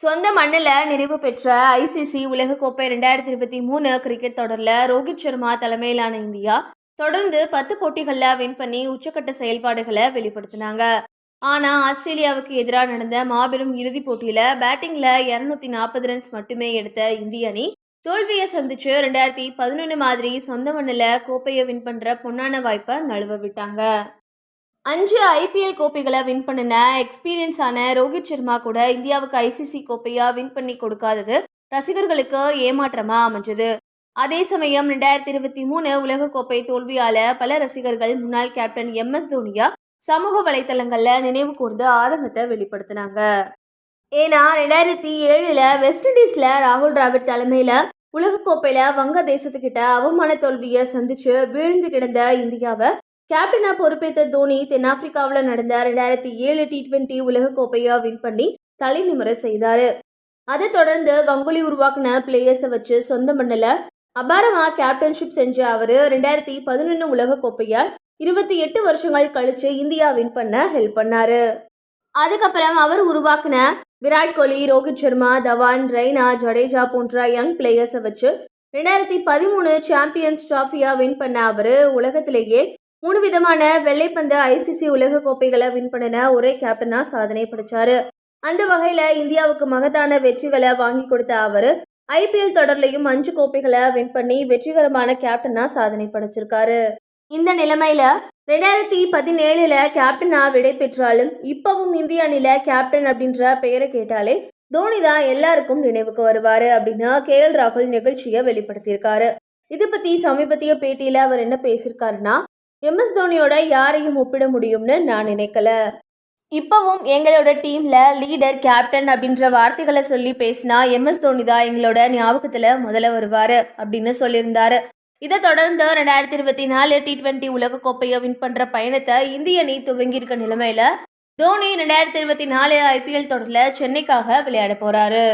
சொந்த மண்ணில் நிறைவு பெற்ற ஐசிசி உலகக்கோப்பை 2023 கிரிக்கெட் தொடரில் ரோஹித் சர்மா தலைமையிலான இந்தியா தொடர்ந்து 10 போட்டிகளில் வின் பண்ணி உச்சக்கட்ட செயல்பாடுகளை வெளிப்படுத்தினாங்க. ஆனால் ஆஸ்திரேலியாவுக்கு எதிராக நடந்த மாபெரும் இறுதிப் போட்டியில் பேட்டிங்கில் 240 ரன்ஸ் மட்டுமே எடுத்த இந்திய அணி தோல்வியை சந்திச்சு 2011 மாதிரி சொந்த மண்ணில் கோப்பையை வின் பண்ணுற பொன்னான வாய்ப்பை நழுவ விட்டாங்க. 5 ஐபிஎல் கோப்பைகளை வின் பண்ணின எக்ஸ்பீரியன்ஸான ரோஹித் சர்மா கூட இந்தியாவுக்கு ஐசிசி கோப்பையா வின் பண்ணி கொடுக்காதது ரசிகர்களுக்கு ஏமாற்றமா அமைஞ்சது. அதே சமயம் 2023 உலகக்கோப்பை தோல்வியால பல ரசிகர்கள் முன்னாள் கேப்டன் எம்எஸ் தோனியா சமூக வலைத்தளங்கள்ல நினைவு கூர்ந்து ஆதங்கத்தை வெளிப்படுத்தினாங்க. ஏன்னா 2007 வெஸ்ட் இண்டீஸ்ல ராகுல் டிராவிட் தலைமையில உலகக்கோப்பையில வங்க தேசத்துக்கிட்ட அவமான தோல்வியை சந்திச்சு வீழ்ந்து கிடந்த இந்தியாவை கேப்டனா பொறுப்பேற்ற தோனி தென்னாப்பிரிக்காவில் நடந்த 2007 T20 உலகக்கோப்பையா வின் பண்ணி தலை நிமிர செய்தாரு. அதை தொடர்ந்து கங்குலி உருவாக்குன பிளேயர்ஸை வச்சு சொந்த மண்ணில் அபாரமா கேப்டன்ஷிப் செஞ்ச அவரு 2011 உலகக்கோப்பைய 28 வருஷங்கள் கழிச்சு இந்தியா வின் பண்ண ஹெல்ப் பண்ணாரு. அதுக்கப்புறம் அவர் உருவாக்குன விராட் கோலி, ரோஹித் சர்மா, தவான், ரெய்னா, ஜடேஜா போன்ற யங் பிளேயர்ஸை வச்சு 2013 சாம்பியன்ஸ் டிராஃபியா வின் பண்ண அவரு உலகத்திலேயே 3 விதமான வெள்ளைப்பந்து ஐசிசி உலக கோப்பைகளை வின் பண்ணின ஒரே கேப்டனா சாதனை படைச்சாரு. அந்த வகையில இந்தியாவுக்கு மகத்தான வெற்றிகளை வாங்கி கொடுத்த அவரு ஐபிஎல் தொடர்லையும் 5 கோப்பைகளை வின் பண்ணி வெற்றிகரமான கேப்டனா சாதனை படைச்சிருக்காரு. இந்த நிலைமையில 2017 கேப்டனா விடை பெற்றாலும் இப்பவும் இந்திய அணில கேப்டன் அப்படின்ற பெயரை கேட்டாலே தோனி தான் எல்லாருக்கும் நினைவுக்கு வருவாரு அப்படின்னு KL ராகுல் நிகழ்ச்சியை வெளிப்படுத்தியிருக்காரு. இதை பத்தி சமீபத்திய பேட்டியில அவர் என்ன பேசியிருக்காருன்னா, எம்எஸ் தோனியோட யாரையும் ஒப்பிட முடியும்னு நான் நினைக்கல. இப்பவும் எங்களோட டீம்ல லீடர், கேப்டன் அப்படின்ற வார்த்தைகளை சொல்லி பேசினா எம்எஸ் தோனி தான் எங்களோட ஞாபகத்துல முதல்ல வருவாரு அப்படின்னு சொல்லியிருந்தாரு. இதை தொடர்ந்து 2024 T20 உலகக்கோப்பையை வின் பண்ற பயணத்தை இந்திய அணி துவங்கியிருக்க நிலைமையில தோனி 2024 ஐபிஎல் தொடர்ல சென்னைக்காக விளையாட போறாரு.